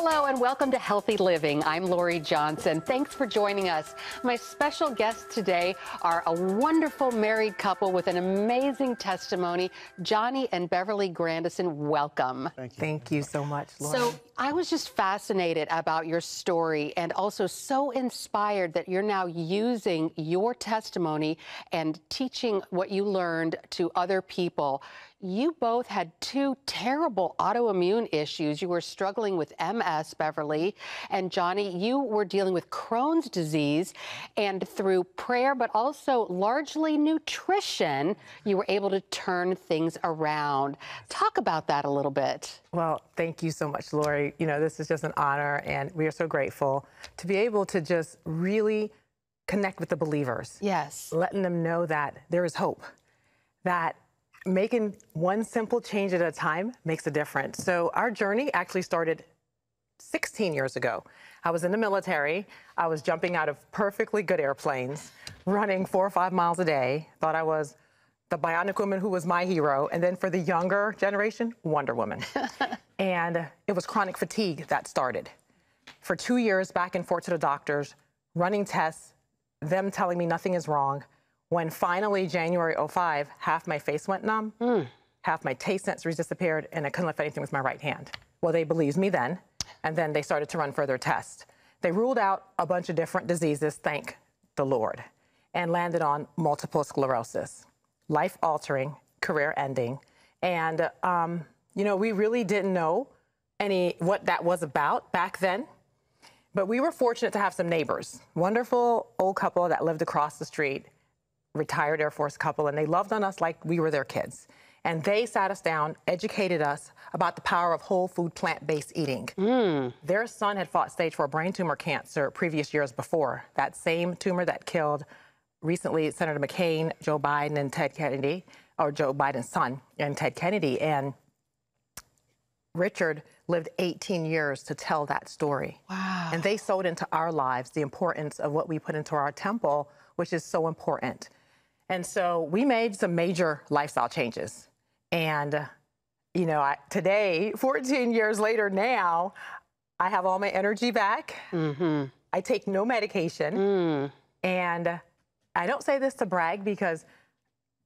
Hello and welcome to Healthy Living. I'm Lori Johnson. Thanks for joining us. My special guests today are a wonderful married couple with an amazing testimony. Johnny and Beverly Grandison, welcome. Thank you. Thank you so much, Lori. So I was just fascinated about your story and also so inspired that you're now using your testimony and teaching what you learned to other people. You both had two terrible autoimmune issues. You were struggling with MS, Beverly, and Johnny, you were dealing with Crohn's disease, and through prayer, but also largely nutrition, you were able to turn things around. Talk about that a little bit. Well, thank you so much, Lori. You know, this is just an honor, and we are so grateful to be able to just really connect with the believers. Yes. Letting them know that there is hope, that making one simple change at a time makes a difference. So our journey actually started 16 years ago. I was in the military. I was jumping out of perfectly good airplanes, running 4 or 5 miles a day. Thought I was the bionic woman who was my hero. And then for the younger generation, Wonder Woman. And it was chronic fatigue that started. For 2 years, back and forth to the doctors, running tests, them telling me nothing is wrong. When finally, January '05, half my face went numb, half my taste sensories disappeared, and I couldn't lift anything with my right hand. Well, they believed me then, and then they started to run further tests. They ruled out a bunch of different diseases, thank the Lord, and landed on multiple sclerosis, life-altering, career-ending. And, you know, we really didn't know what that was about back then. But we were fortunate to have some neighbors, wonderful old couple that lived across the street, retired Air Force couple, and they loved on us like we were their kids. And they sat us down, educated us about the power of whole food, plant-based eating. Their son had fought stage 4 brain tumor cancer previous years before, that same tumor that killed recently Senator McCain, Joe Biden, and Ted Kennedy, or Joe Biden's son, and Ted Kennedy. And Richard lived 18 years to tell that story. Wow. And they sowed into our lives the importance of what we put into our temple, which is so important. And so we made some major lifestyle changes. And, you know, today, 14 years later now, I have all my energy back. I take no medication. And I don't say this to brag because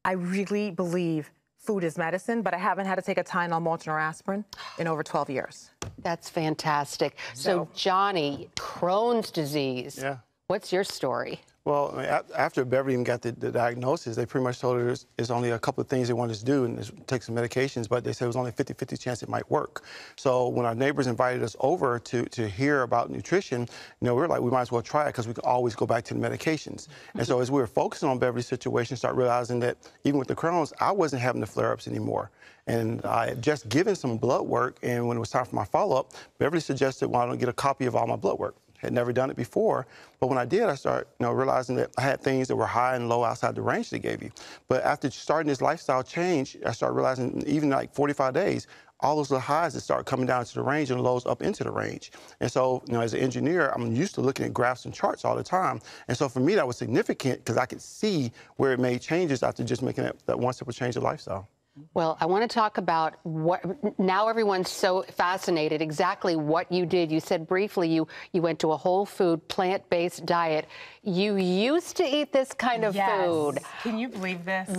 I really believe food is medicine, but I haven't had to take a Tylenol, Motrin, or aspirin in over 12 years. That's fantastic. So Johnny, Crohn's disease. Yeah. What's your story? Well, after Beverly even got the diagnosis, they pretty much told her there's only a couple of things they wanted to do and take some medications, but they said it was only a 50-50 chance it might work. So when our neighbors invited us over to hear about nutrition, you know, we were like, we might as well try it because we could always go back to the medications. And so as we were focusing on Beverly's situation, start realizing that even with the Crohn's, I wasn't having the flare-ups anymore. And I had just given some blood work, and when it was time for my follow-up, Beverly suggested, why don't I get a copy of all my blood work? Had never done it before, but when I did, I started, you know, realizing that I had things that were high and low outside the range they gave you. But after starting this lifestyle change, I started realizing even like 45 days, all those little highs that started coming down to the range and lows up into the range. And so, you know, as an engineer, I'm used to looking at graphs and charts all the time. And so for me, that was significant because I could see where it made changes after just making that one simple change of lifestyle. Well, I want to talk about what, now everyone's so fascinated, exactly what you did. You said briefly you went to a whole food, plant-based diet. You used to eat this kind of food. Can you believe this?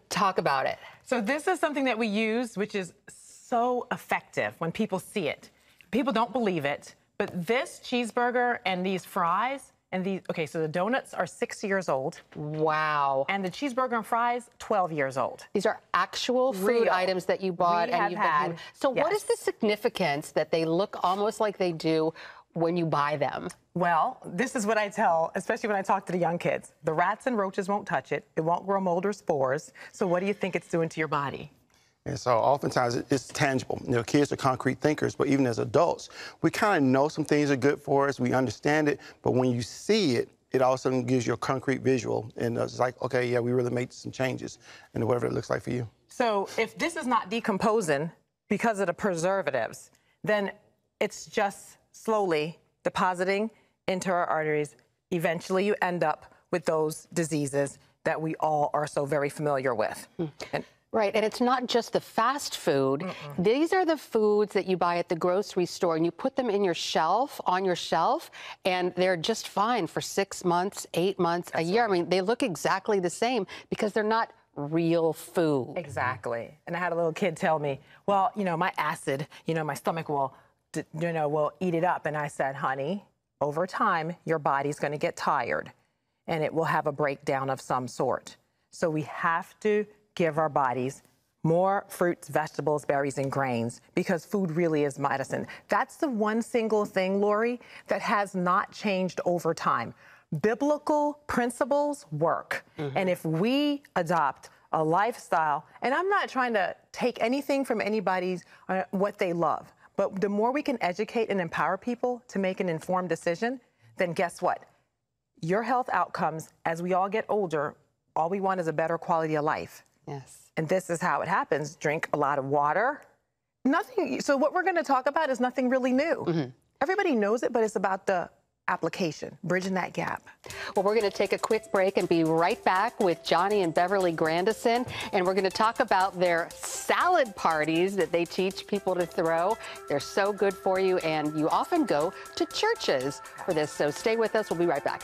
Talk about it. So this is something that we use, which is so effective when people see it. People don't believe it, but this cheeseburger and these fries, and these, okay, so the donuts are 6 years old. Wow. And the cheeseburger and fries, 12 years old. These are actual food items that you bought and you've been. So what is the significance that they look almost like they do when you buy them? Well, this is what I tell, especially when I talk to the young kids. The rats and roaches won't touch it. It won't grow mold or spores. So what do you think it's doing to your body? And so oftentimes it's tangible. You know, kids are concrete thinkers, but even as adults, we kind of know some things are good for us. We understand it, but when you see it, it all of a sudden gives you a concrete visual. And it's like, okay, yeah, we really made some changes and whatever it looks like for you. So if this is not decomposing because of the preservatives, then it's just slowly depositing into our arteries. Eventually you end up with those diseases that we all are so very familiar with. Right, and it's not just the fast food. These are the foods that you buy at the grocery store, and you put them in your shelf, on your shelf, and they're just fine for 6 months, 8 months, a year. I mean, they look exactly the same because they're not real food. Exactly. And I had a little kid tell me, well, my acid, my stomach will, will eat it up. And I said, honey, over time, your body's going to get tired and it will have a breakdown of some sort. So we have to give our bodies more fruits, vegetables, berries, and grains because food really is medicine. That's the one single thing, Lori, that has not changed over time. Biblical principles work. And if we adopt a lifestyle, and I'm not trying to take anything from anybody's what they love, but the more we can educate and empower people to make an informed decision, then guess what? Your health outcomes, as we all get older, all we want is a better quality of life. Yes. And this is how it happens. Drink a lot of water. Nothing. So what we're going to talk about is nothing really new. Everybody knows it, but it's about the application, bridging that gap. Well, we're going to take a quick break and be right back with Johnny and Beverly Grandison, and we're going to talk about their salad parties that they teach people to throw. They're so good for you, and you often go to churches for this, so stay with us. We'll be right back.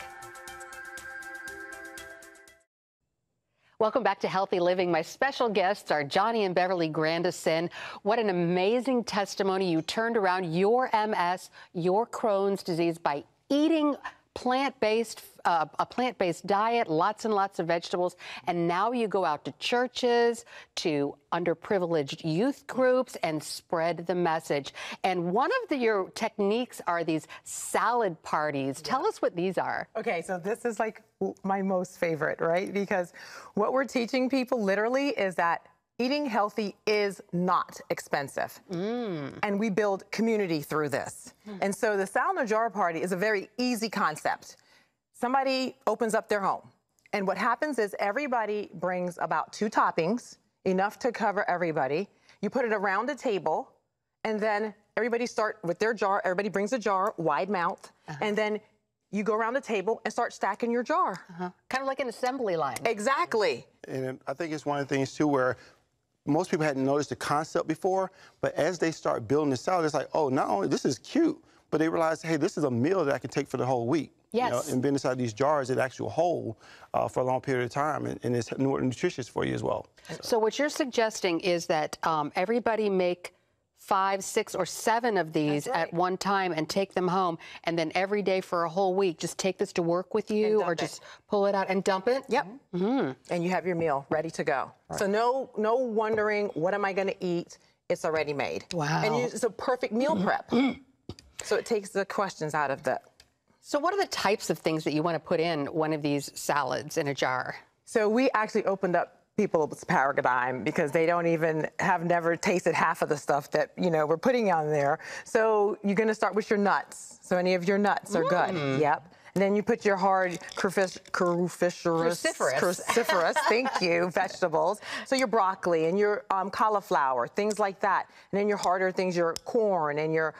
Welcome back to Healthy Living. My special guests are Johnny and Beverly Grandison. What an amazing testimony. You turned around your MS, your Crohn's disease, by eating a plant-based diet, lots and lots of vegetables, and now you go out to churches, to underprivileged youth groups, and spread the message. And one of your techniques are these salad parties. Tell us what these are. Okay, so this is like my most favorite, right? Because what we're teaching people literally is that eating healthy is not expensive. And we build community through this. And so the salad in a jar party is a very easy concept. Somebody opens up their home. And what happens is everybody brings about 2 toppings, enough to cover everybody. You put it around a table, and then everybody start with their jar. Everybody brings a jar, wide mouth, and then you go around the table and start stacking your jar. Kind of like an assembly line. Exactly. And I think it's one of the things, too, where most people hadn't noticed the concept before, but as they start building the salad, it's like, oh, not only this is cute, but they realize, hey, this is a meal that I can take for the whole week. Yes. And being inside these jars, it actually whole for a long period of time, and it's more nutritious for you as well. So what you're suggesting is that everybody make 5, 6, or 7 of these at one time and take them home, and then every day for a whole week, just take this to work with you, or just pull it out and dump it? Yep. And you have your meal ready to go. So no wondering, what am I going to eat? It's already made. Wow. And it's a perfect meal prep. So it takes the questions out of that. So what are the types of things that you want to put in one of these salads in a jar? So we actually opened up people's paradigm because they don't even have never tasted half of the stuff that, we're putting on there. So you're going to start with your nuts. So any of your nuts are good. Yep. And then you put your hard cruciferous, thank you, vegetables. So your broccoli and your cauliflower, things like that. And then your harder things, your corn and your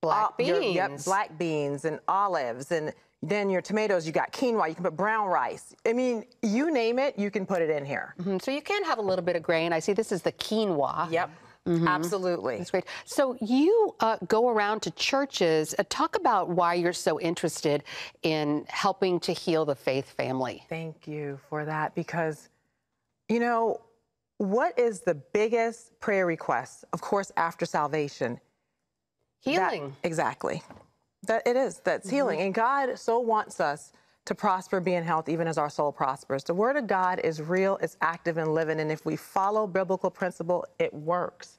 Black beans. Black beans and olives. And then your tomatoes, you got quinoa, you can put brown rice. I mean, you name it, you can put it in here. So you can have a little bit of grain. I see this is the quinoa. Yep, absolutely. That's great. So you go around to churches. Talk about why you're so interested in helping to heal the faith family. Thank you for that, because, what is the biggest prayer request, of course, after salvation? Healing. Exactly. That it is. That's healing. And God so wants us to prosper, be in health, even as our soul prospers. The Word of God is real, it's active and living. And if we follow biblical principle, it works.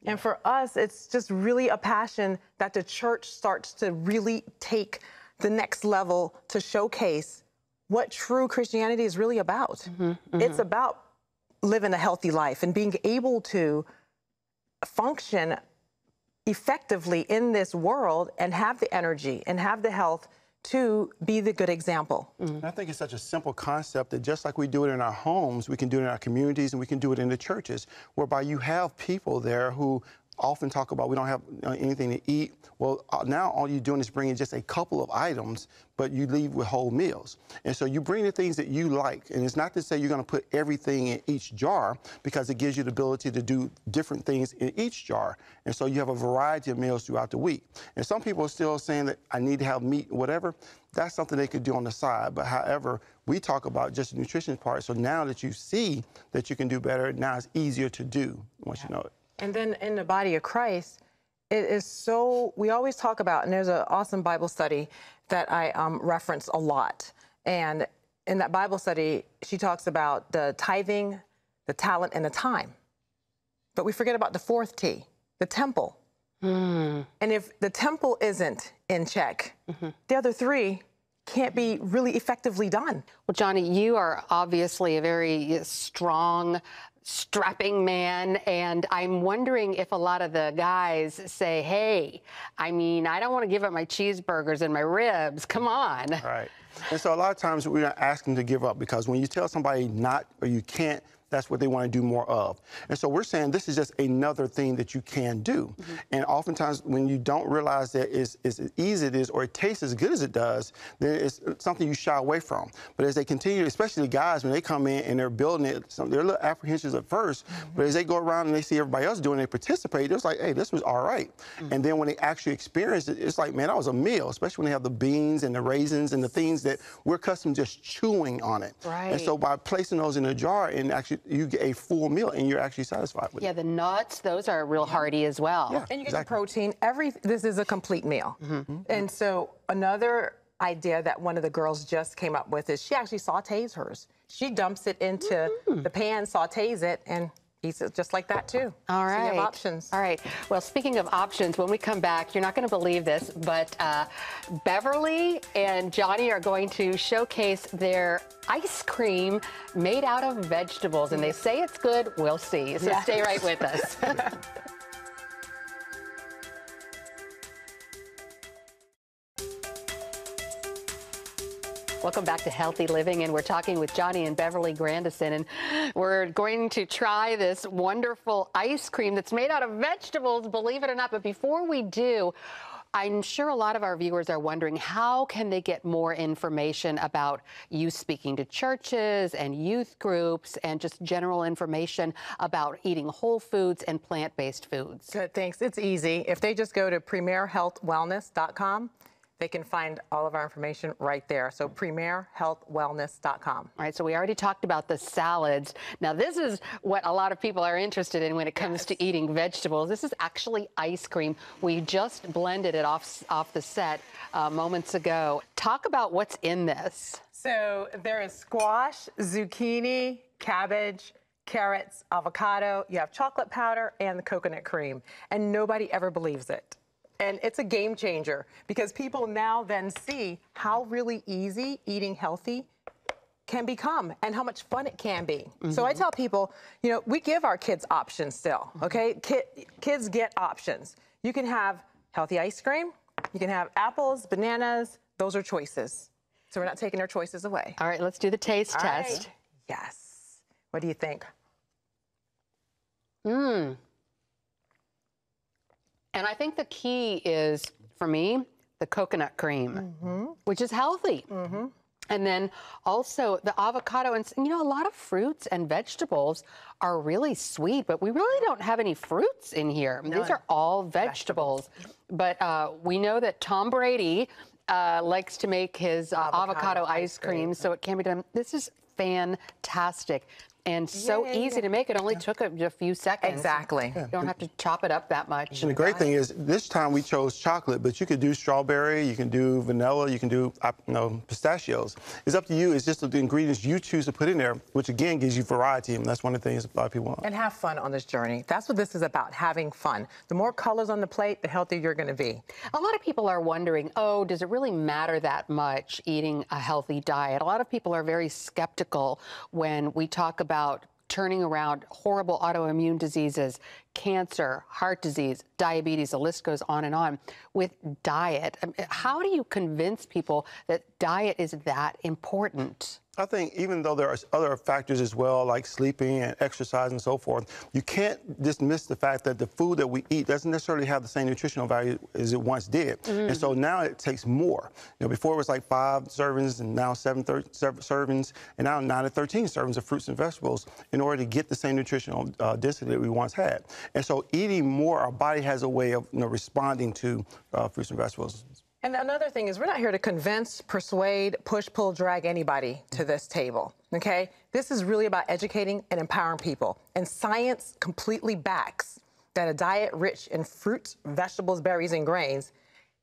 And for us, it's just really a passion that the church starts to really take the next level to showcase what true Christianity is really about. It's about living a healthy life and being able to function effectively in this world and have the energy and have the health to be the good example. I think it's such a simple concept that just like we do it in our homes, we can do it in our communities and we can do it in the churches, whereby you have people there who often talk about we don't have anything to eat. Well, now all you're doing is bringing just a couple of items, but you leave with whole meals. And so you bring the things that you like. And it's not to say you're going to put everything in each jar, because it gives you the ability to do different things in each jar. And so you have a variety of meals throughout the week. And some people are still saying that I need to have meat, whatever. That's something they could do on the side. But however, we talk about just the nutrition part. So now that you see that you can do better, now it's easier to do once you know it. And then in the body of Christ, it is so, we always talk about, and there's an awesome Bible study that I reference a lot. And in that Bible study, she talks about the tithing, the talent, and the time. But we forget about the fourth T, the temple. And if the temple isn't in check, the other three can't be really effectively done. Well, Johnny, you are obviously a very strong, strapping man, and I'm wondering if a lot of the guys say, hey, I mean, I don't want to give up my cheeseburgers and my ribs. Come on. Right. And so a lot of times we're not asking to give up, because when you tell somebody not or you can't, that's what they want to do more of. And so we're saying this is just another thing that you can do. And oftentimes when you don't realize that it's as easy it is or it tastes as good as it does, then it's something you shy away from. But as they continue, especially the guys, when they come in and they're building it, they're a little apprehensions at first, but as they go around and they see everybody else doing it, they participate, it's like, hey, this was all right. And then when they actually experience it, it's like, man, that was a meal, especially when they have the beans and the raisins and the things that we're accustomed just chewing on it. Right. And so by placing those in a jar and actually you get a full meal and you're actually satisfied with it. Yeah, the nuts, those are real hearty as well. Yeah, And you get exactly. the protein. This is a complete meal. And so another idea that one of the girls just came up with is she actually sautés hers. She dumps it into the pan, sautés it, and eats it just like that too. All right. So you have options. All right. Well, speaking of options, when we come back, you're not going to believe this, but Beverly and Johnny are going to showcase their ice cream made out of vegetables, and they say it's good. We'll see. So stay right with us. Welcome back to Healthy Living, and we're talking with Johnny and Beverly Grandison, and we're going to try this wonderful ice cream that's made out of vegetables, believe it or not. But before we do, I'm sure a lot of our viewers are wondering, how can they get more information about you speaking to churches and youth groups and just general information about eating whole foods and plant-based foods? Good, thanks. It's easy. If they just go to premierhealthwellness.com, they can find all of our information right there. So premierhealthwellness.com. All right, so we already talked about the salads. Now, this is what a lot of people are interested in when it comes to eating vegetables. This is actually ice cream. We just blended it off the set moments ago. Talk about what's in this. So there is squash, zucchini, cabbage, carrots, avocado. You have chocolate powder and the coconut cream. And nobody ever believes it. And it's a game changer, because people now then see how really easy eating healthy can become and how much fun it can be. So I tell people, you know, we give our kids options still, okay? Kids get options. You can have healthy ice cream. You can have apples, bananas. Those are choices. So we're not taking their choices away. All right, let's do the taste All test. right. Yes. What do you think? And I think the key is, for me, the coconut cream, which is healthy. And then also the avocado. And, you know, a lot of fruits and vegetables are really sweet, but we really don't have any fruits in here. These are all vegetables. But we know that Tom Brady likes to make his avocado ice cream, so it can be done. This is fantastic. And so easy to make. It only took a few seconds. Exactly. You don't have to chop it up that much. And the great thing is, this time we chose chocolate, but you could do strawberry, you can do vanilla, you can do pistachios. It's up to you. It's just the ingredients you choose to put in there, which again gives you variety, and that's one of the things a lot of people want. And have fun on this journey. That's what this is about, having fun. The more colors on the plate, the healthier you're going to be. A lot of people are wondering, oh, does it really matter that much eating a healthy diet? A lot of people are very skeptical when we talk about turning around horrible autoimmune diseases, cancer, heart disease, diabetes, the list goes on and on with diet. How do you convince people that diet is that important? I think even though there are other factors as well, like sleeping and exercise and so forth, you can't dismiss the fact that the food that we eat doesn't necessarily have the same nutritional value as it once did. And so now it takes more. Before it was like 5 servings and now 7 servings and now 9 to 13 servings of fruits and vegetables in order to get the same nutritional density that we once had. And so eating more, our body has a way of responding to fruits and vegetables. And another thing is we're not here to convince, persuade, push, pull, drag anybody to this table, okay? This is really about educating and empowering people. And science completely backs that a diet rich in fruits, vegetables, berries, and grains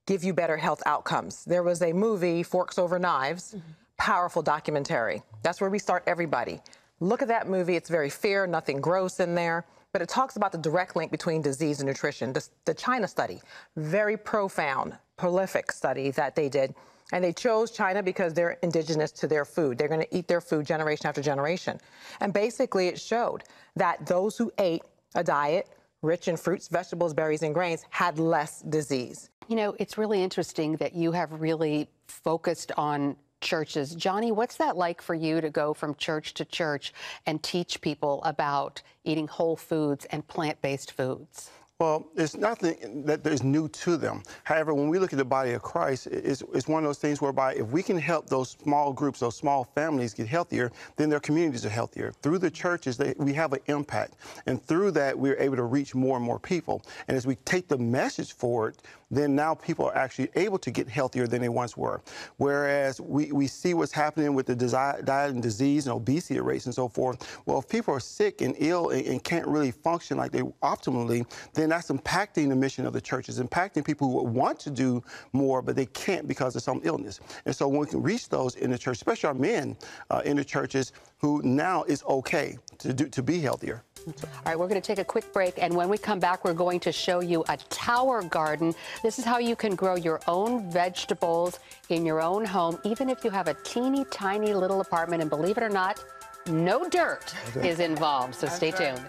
give you better health outcomes. There was a movie, Forks Over Knives, powerful documentary. That's where we start everybody. Look at that movie. It's very fair, nothing gross in there. But it talks about the direct link between disease and nutrition. The China study, very profound, prolific study that they did. And they chose China because they're indigenous to their food. They're going to eat their food generation after generation. And basically it showed that those who ate a diet rich in fruits, vegetables, berries, and grains had less disease. It's really interesting that you have really focused on churches. Johnny, what's that like for you to go from church to church and teach people about eating whole foods and plant-based foods? Well, it's nothing that is new to them. However, when we look at the body of Christ, it's one of those things whereby if we can help those small groups, those small families get healthier, then their communities are healthier. Through the churches, we have an impact. And through that, we're able to reach more and more people. And as we take the message forward, then now people are actually able to get healthier than they once were. Whereas we see what's happening with the diet and disease and obesity rates and so forth. Well, if people are sick and ill and can't really function like they optimally, then that's impacting the mission of the church. It's impacting people who want to do more, but they can't because of some illness. And so when we can reach those in the church, especially our men in the churches, who now it's okay to be healthier. All right, we're going to take a quick break, and when we come back, we're going to show you a tower garden. This is how you can grow your own vegetables in your own home, even if you have a teeny tiny little apartment, and believe it or not, no dirt is involved, so stay tuned.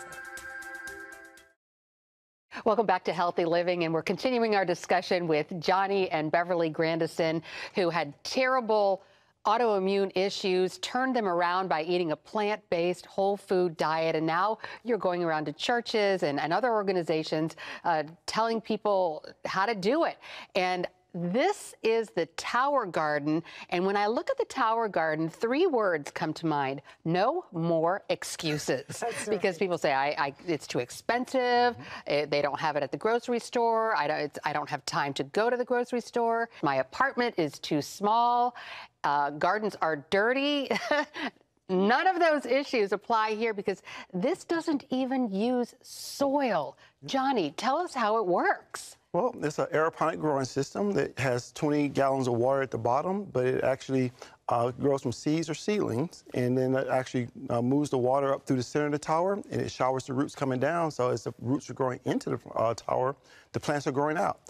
Welcome back to Healthy Living, and we're continuing our discussion with Johnny and Beverly Grandison, who had terrible autoimmune issues, turned them around by eating a plant-based whole food diet, and now you're going around to churches and other organizations telling people how to do it. And this is the Tower Garden, and when I look at the Tower Garden, 3 words come to mind: no more excuses. That's right. Because people say, it's too expensive, they don't have it at the grocery store, I don't have time to go to the grocery store, my apartment is too small, gardens are dirty. None of those issues apply here because this doesn't even use soil. Johnny, tell us how it works. Well, it's an aeroponic growing system that has 20 gallons of water at the bottom, but it actually grows from seeds or seedlings, and then it actually moves the water up through the center of the tower, and it showers the roots coming down. So as the roots are growing into the tower, the plants are growing out.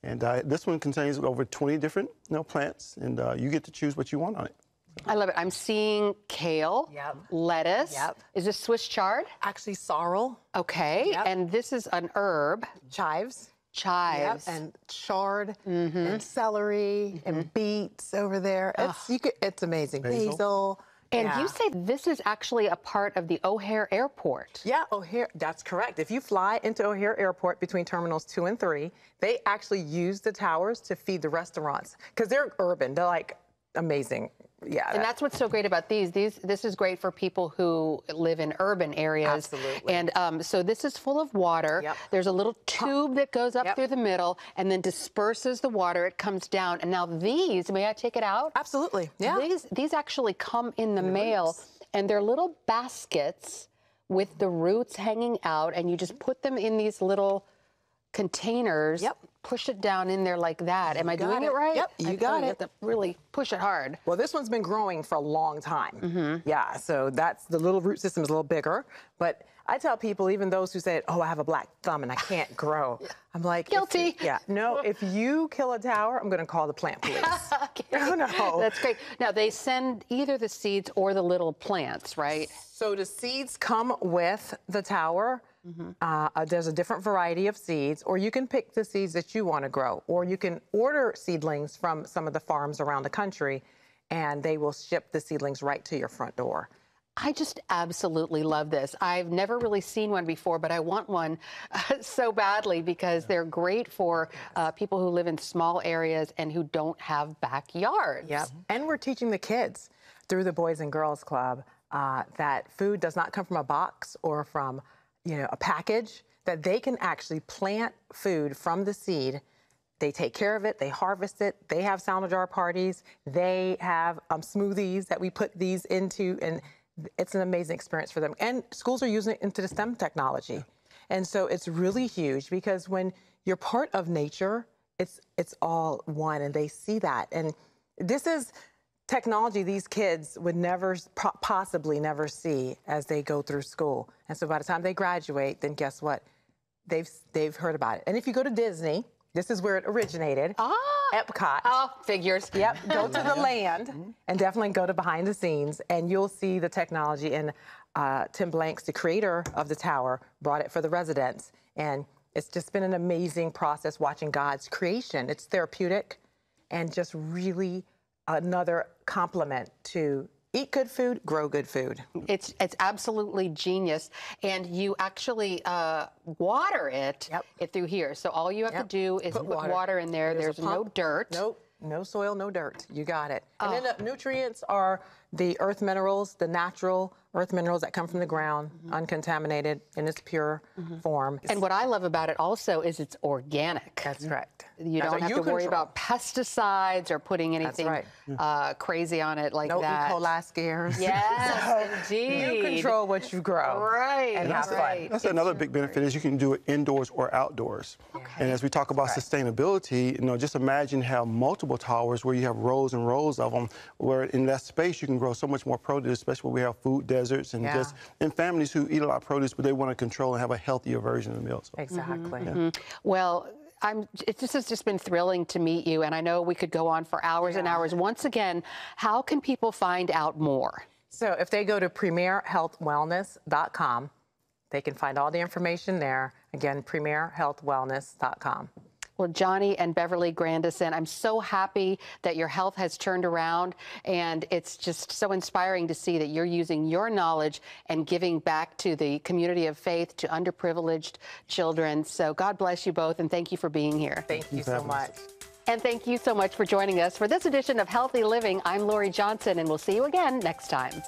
And this one contains over 20 different plants, and you get to choose what you want on it. I love it. I'm seeing kale, lettuce. Is this Swiss chard? Actually, sorrel. Okay, and this is an herb. Chives. Chives. And chard, and celery, and beets over there. It's amazing. Basil. And you say this is actually a part of the O'Hare Airport. Yeah, O'Hare, that's correct. If you fly into O'Hare Airport between terminals 2 and 3, they actually use the towers to feed the restaurants because they're urban. They're like amazing. Yeah. And that's what's so great about these. This is great for people who live in urban areas. Absolutely. And so this is full of water. There's a little tube that goes up through the middle and then disperses the water. It comes down. And now these, may I take it out? Absolutely. Yeah. These actually come in the mail, and they're little baskets with the roots hanging out, and you just put them in these little containers. Push it down in there like that. Am I doing it right? Yep, you got it. You have to really push it hard. Well, this one's been growing for a long time. Yeah, so that's the little root system is a little bigger. But I tell people, even those who say, oh, I have a black thumb and I can't grow. I'm like, guilty. No, if you kill a tower, I'm going to call the plant police. Oh, no. That's great. Now, they send either the seeds or the little plants, right? So the seeds come with the tower. There's a different variety of seeds, or you can pick the seeds that you want to grow, or you can order seedlings from some of the farms around the country and they will ship the seedlings right to your front door. I just absolutely love this. I've never really seen one before, but I want one so badly because they're great for people who live in small areas and who don't have backyards. Yep. And we're teaching the kids through the Boys and Girls Club that food does not come from a box or from, a package, that they can actually plant food from the seed. They take care of it, they harvest it, they have salad jar parties, they have smoothies that we put these into, and it's an amazing experience for them. And schools are using it into the STEM technology. And so it's really huge because when you're part of nature, it's all one, and they see that. And this is technology these kids would never, possibly never see as they go through school. And so by the time they graduate, then guess what? They've heard about it. And if you go to Disney, this is where it originated. Epcot. Oh, figures. Yep, go to the land and definitely go to behind the scenes, and you'll see the technology. And Tim Blanks, the creator of the tower, brought it for the residents. And it's just been an amazing process watching God's creation. It's therapeutic and just really another compliment to eat good food, grow good food. It's absolutely genius, and you actually water it through here. So all you have to do is put water in there. There's no dirt. Nope, no soil, no dirt. You got it. And then the nutrients are the earth minerals, the natural earth minerals that come from the ground, uncontaminated in its pure form. And what I love about it also is it's organic. That's correct. You don't have to worry about pesticides or putting anything crazy on it like that. No E. coli scares. Yes, indeed. You control what you grow. Right. And have fun. That's another big benefit is you can do it indoors or outdoors. Okay. And as we talk about sustainability, just imagine how multiple towers where you have rows and rows of them, where in that space you can grow so much more produce, especially when we have food deserts and families who eat a lot of produce, but they want to control and have a healthier version of the meal. So. Exactly. Well, this has just been thrilling to meet you, and I know we could go on for hours and hours. Once again, how can people find out more? So if they go to premierhealthwellness.com, they can find all the information there. Again, premierhealthwellness.com. Well, Johnny and Beverly Grandison, I'm so happy that your health has turned around, and it's just so inspiring to see that you're using your knowledge and giving back to the community of faith, to underprivileged children. So God bless you both, and thank you for being here. Thank you so much. And thank you so much for joining us for this edition of Healthy Living. I'm Lori Johnson, and we'll see you again next time.